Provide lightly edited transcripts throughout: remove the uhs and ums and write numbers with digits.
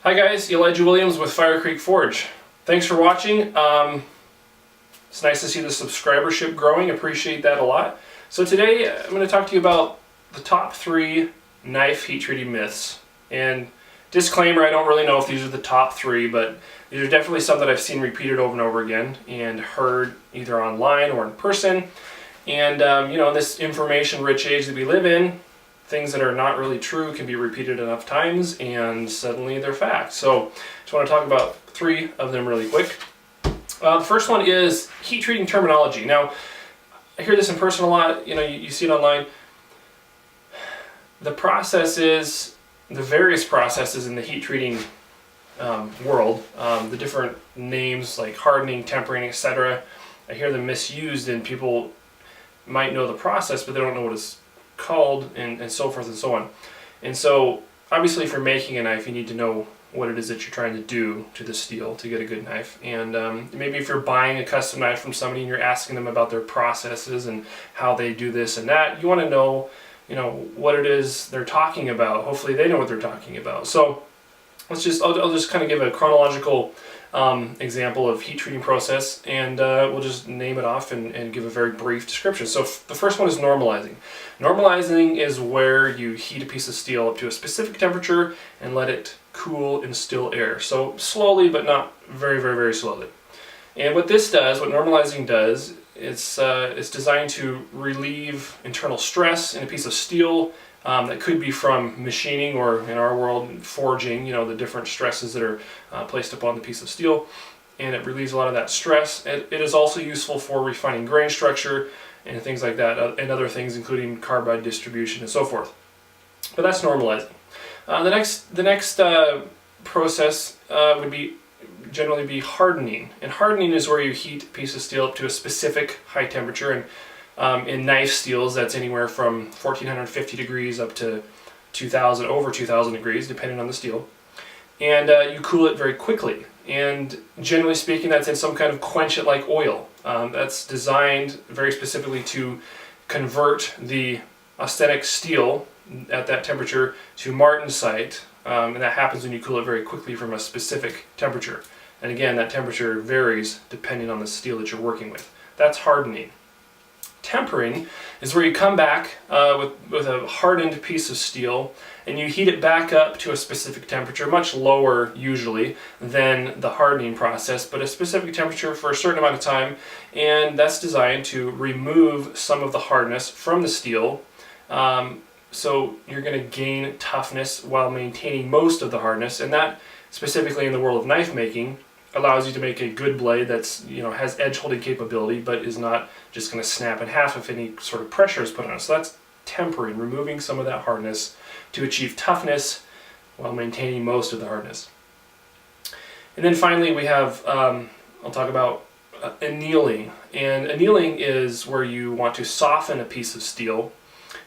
Hi guys, Elijah Williams with Fire Creek Forge. Thanks for watching. It's nice to see the subscribership growing. Appreciate that a lot. So today I'm going to talk to you about the top 3 knife heat treating myths. And disclaimer, I don't really know if these are the top 3, but these are definitely some that I've seen repeated over and over again and heard either online or in person. And you know, in this information-rich age that we live in, things that are not really true can be repeated enough times and suddenly they're fact. So I just want to talk about 3 of them really quick. The first one is heat treating terminology. Now, I hear this in person a lot, you see it online. The processes, the various processes in the heat treating world, the different names like hardening, tempering, etc. I hear them misused and people might know the process, but they don't know what it's called and so forth and so on. And so obviously if you're making a knife, you need to know what it is that you're trying to do to the steel to get a good knife. And maybe if you're buying a custom knife from somebody and you're asking them about their processes and how they do this and that, you want to know, what it is they're talking about. Hopefully they know what they're talking about. So I'll just kind of give a chronological example of heat treating process, and we'll just name it off and give a very brief description. So the first one is normalizing. Normalizing is where you heat a piece of steel up to a specific temperature and let it cool in still air. So slowly, but not very, very, very slowly. And what this does, what normalizing does, it's designed to relieve internal stress in a piece of steel. That could be from machining or, in our world, forging, the different stresses that are placed upon the piece of steel, and it relieves a lot of that stress. It is also useful for refining grain structure and things like that, and other things including carbide distribution and so forth. But that's normalizing. The next process would generally be hardening, and hardening is where you heat a piece of steel up to a specific high temperature. And in knife steels, that's anywhere from 1450 degrees up to over 2000 degrees, depending on the steel. And you cool it very quickly. And generally speaking, that's in some kind of quench it like oil. That's designed very specifically to convert the austenitic steel at that temperature to martensite. And that happens when you cool it very quickly from a specific temperature. And again, that temperature varies depending on the steel that you're working with. That's hardening. Tempering is where you come back with a hardened piece of steel and you heat it back up to a specific temperature, much lower usually than the hardening process, but a specific temperature for a certain amount of time, and that's designed to remove some of the hardness from the steel. So you're going to gain toughness while maintaining most of the hardness, and that specifically in the world of knife making allows you to make a good blade that's, has edge holding capability, but is not just going to snap in half if any sort of pressure is put on it. So that's tempering, removing some of that hardness to achieve toughness while maintaining most of the hardness. And then finally we have, I'll talk about annealing. And annealing is where you want to soften a piece of steel,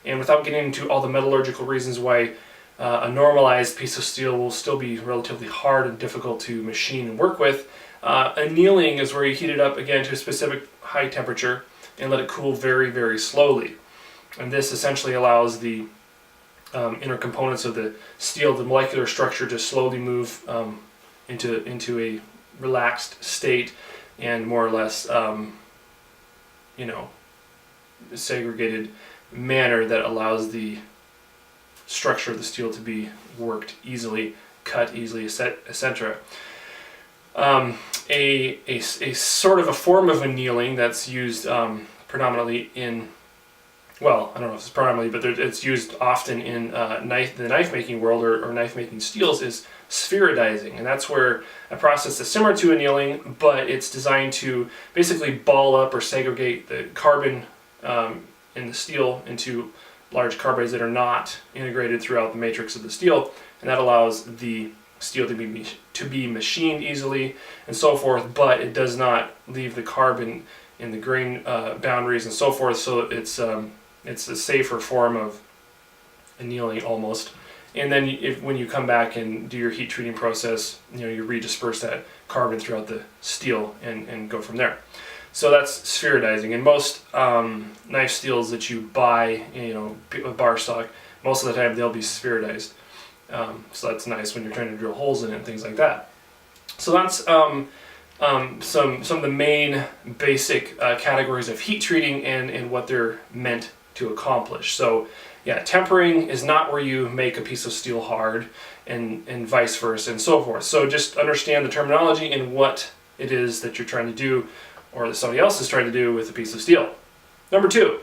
and without getting into all the metallurgical reasons why a normalized piece of steel will still be relatively hard and difficult to machine and work with. Annealing is where you heat it up again to a specific high temperature and let it cool very, very slowly. And this essentially allows the inner components of the steel, the molecular structure, to slowly move into a relaxed state and more or less, segregated manner that allows the structure of the steel to be worked easily, cut easily, etc. A sort of a form of annealing that's used predominantly in, well, I don't know if it's predominantly, but it's used often in the knife making world or knife making steels, is spheroidizing, and that's where a process is similar to annealing, but it's designed to basically ball up or segregate the carbon in the steel into large carbides that are not integrated throughout the matrix of the steel, and that allows the steel to be machined easily and so forth, but it does not leave the carbon in the grain boundaries and so forth, so it's a safer form of annealing almost. And then when you come back and do your heat treating process, you redisperse that carbon throughout the steel and go from there. So that's spheroidizing, and most knife steels that you buy, bar stock, most of the time they'll be spheroidized. So that's nice when you're trying to drill holes in it and things like that. So that's some of the main basic categories of heat treating and what they're meant to accomplish. So yeah, tempering is not where you make a piece of steel hard, and vice versa and so forth. So just understand the terminology and what it is that you're trying to do, or that somebody else is trying to do with a piece of steel. Number 2,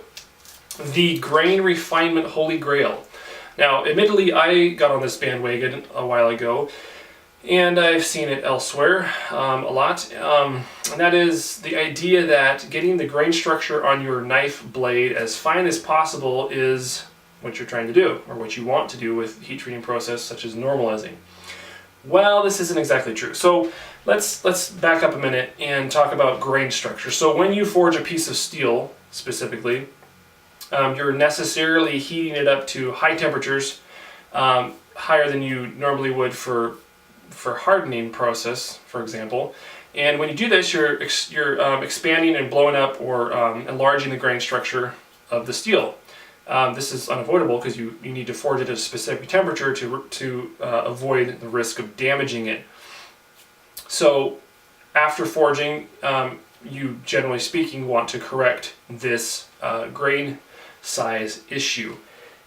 the grain refinement holy grail. Now, admittedly, I got on this bandwagon a while ago, and I've seen it elsewhere a lot, and that is the idea that getting the grain structure on your knife blade as fine as possible is what you're trying to do, or what you want to do with heat treating process such as normalizing. Well, this isn't exactly true. So let's back up a minute and talk about grain structure. So when you forge a piece of steel, specifically, you're necessarily heating it up to high temperatures, higher than you normally would for hardening process, for example. And when you do this, you're expanding and blowing up or enlarging the grain structure of the steel. This is unavoidable because you need to forge it at a specific temperature to avoid the risk of damaging it. So after forging, you generally speaking want to correct this grain size issue.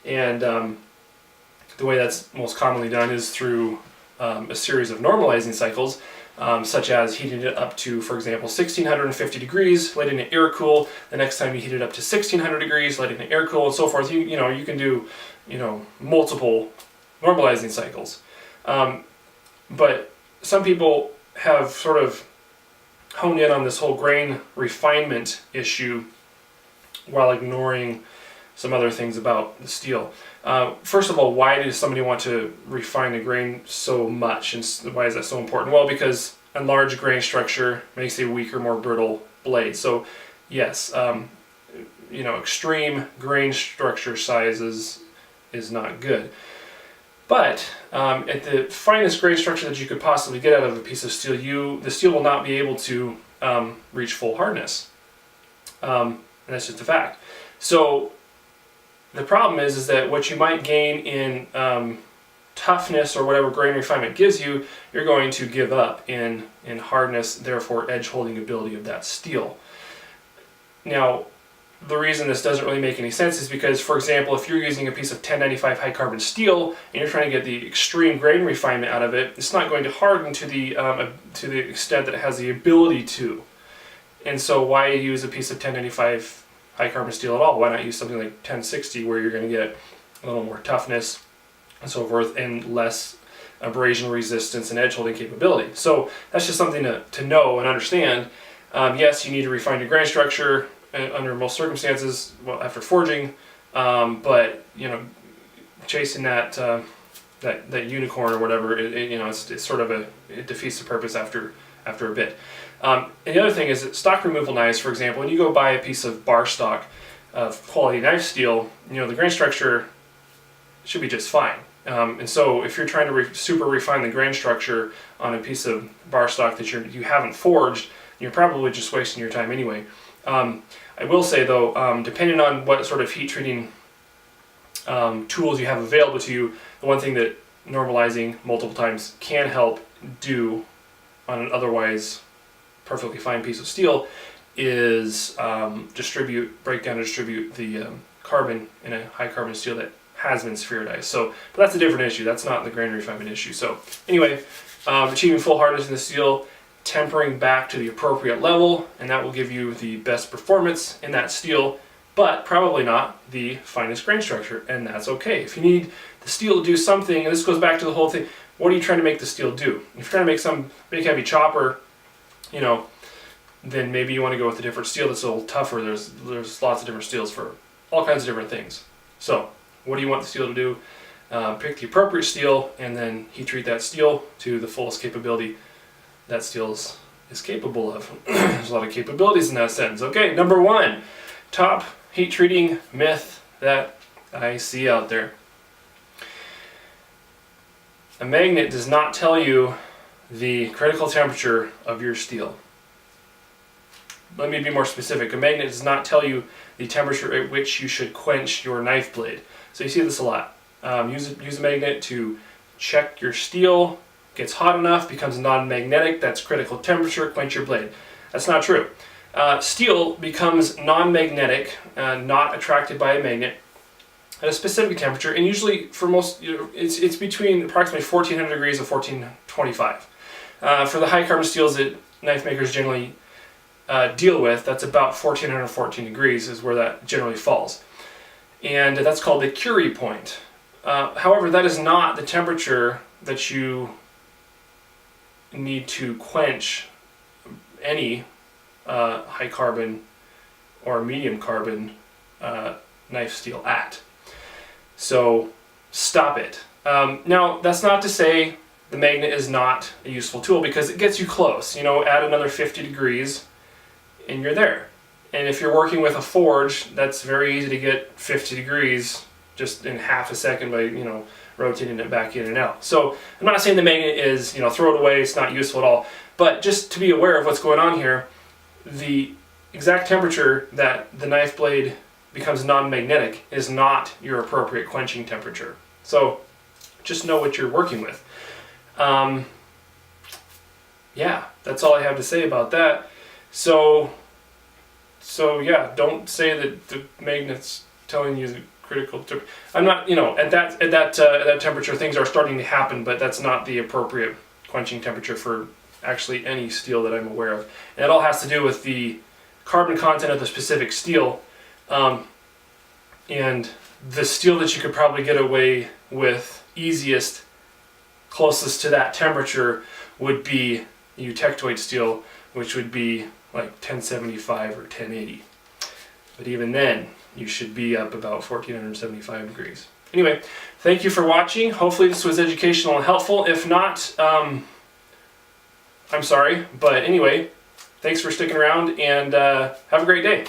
And the way that's most commonly done is through a series of normalizing cycles, such as heating it up to, for example, 1650 degrees, letting it air cool. The next time you heat it up to 1600 degrees, letting it air cool, and so forth. You can do multiple normalizing cycles. But some people have sort of honed in on this whole grain refinement issue while ignoring some other things about the steel. First of all, why does somebody want to refine the grain so much, and why is that so important? Well, because enlarged grain structure makes a weaker, more brittle blade. So yes, extreme grain structure sizes is not good. But at the finest grain structure that you could possibly get out of a piece of steel, the steel will not be able to reach full hardness. And that's just a fact. So the problem is that what you might gain in toughness or whatever grain refinement gives you, you're going to give up in hardness, therefore edge holding ability of that steel. Now, the reason this doesn't really make any sense is because, for example, if you're using a piece of 1095 high carbon steel and you're trying to get the extreme grain refinement out of it, it's not going to harden to the extent that it has the ability to. And so why use a piece of 1095 high carbon steel at all? Why not use something like 1060 where you're going to get a little more toughness and so forth and less abrasion resistance and edge holding capability? So that's just something to know and understand. Yes, you need to refine your grain structure under most circumstances, well, after forging, but chasing that unicorn or whatever, it's sort of it defeats the purpose after a bit. And the other thing is that stock removal knives, for example, when you go buy a piece of bar stock of quality knife steel, the grain structure should be just fine. And so if you're trying to super refine the grain structure on a piece of bar stock that you haven't forged, you're probably just wasting your time anyway. I will say though, depending on what sort of heat treating tools you have available to you, the one thing that normalizing multiple times can help do on an otherwise perfectly fine piece of steel is break down and distribute the carbon in a high carbon steel that has been spheroidized. So, but that's a different issue. That's not the grain refinement issue. So anyway, achieving full hardness in the steel, tempering back to the appropriate level, and that will give you the best performance in that steel, but probably not the finest grain structure, and that's okay. If you need the steel to do something, and this goes back to the whole thing, what are you trying to make the steel do? If you're trying to make some big heavy chopper, then maybe you want to go with a different steel that's a little tougher. There's lots of different steels for all kinds of different things. So what do you want the steel to do? Pick the appropriate steel and then heat treat that steel to the fullest capability that steel is capable of. There's a lot of capabilities in that sentence. Okay, number 1, top heat treating myth that I see out there. A magnet does not tell you the critical temperature of your steel. Let me be more specific. A magnet does not tell you the temperature at which you should quench your knife blade. So you see this a lot. Use a magnet to check your steel, gets hot enough, becomes non-magnetic, that's critical temperature, quench your blade. That's not true. Steel becomes non-magnetic, not attracted by a magnet, at a specific temperature, and usually for most, it's between approximately 1400 degrees and 1425. For the high carbon steels that knife makers generally deal with, that's about 1414 degrees is where that generally falls. And that's called the Curie point. However, that is not the temperature that you need to quench any high carbon or medium carbon knife steel at. So stop it. Now, that's not to say the magnet is not a useful tool, because it gets you close. You know, add another 50 degrees and you're there. And if you're working with a forge, that's very easy to get 50 degrees just in half a second by, you know, rotating it back in and out. So I'm not saying the magnet is, you know, throw it away, it's not useful at all. But just to be aware of what's going on here, the exact temperature that the knife blade becomes non-magnetic is not your appropriate quenching temperature. So just know what you're working with. Yeah, that's all I have to say about that. So yeah, don't say that the magnet's telling you the critical temperature. I'm not, you know, at that temperature things are starting to happen, but that's not the appropriate quenching temperature for actually any steel that I'm aware of. And it all has to do with the carbon content of the specific steel. And the steel that you could probably get away with easiest, closest to that temperature, would be eutectoid steel, which would be like 1075 or 1080. But even then, you should be up about 1475 degrees. Anyway, thank you for watching. Hopefully this was educational and helpful. If not, I'm sorry. But anyway, thanks for sticking around, and have a great day.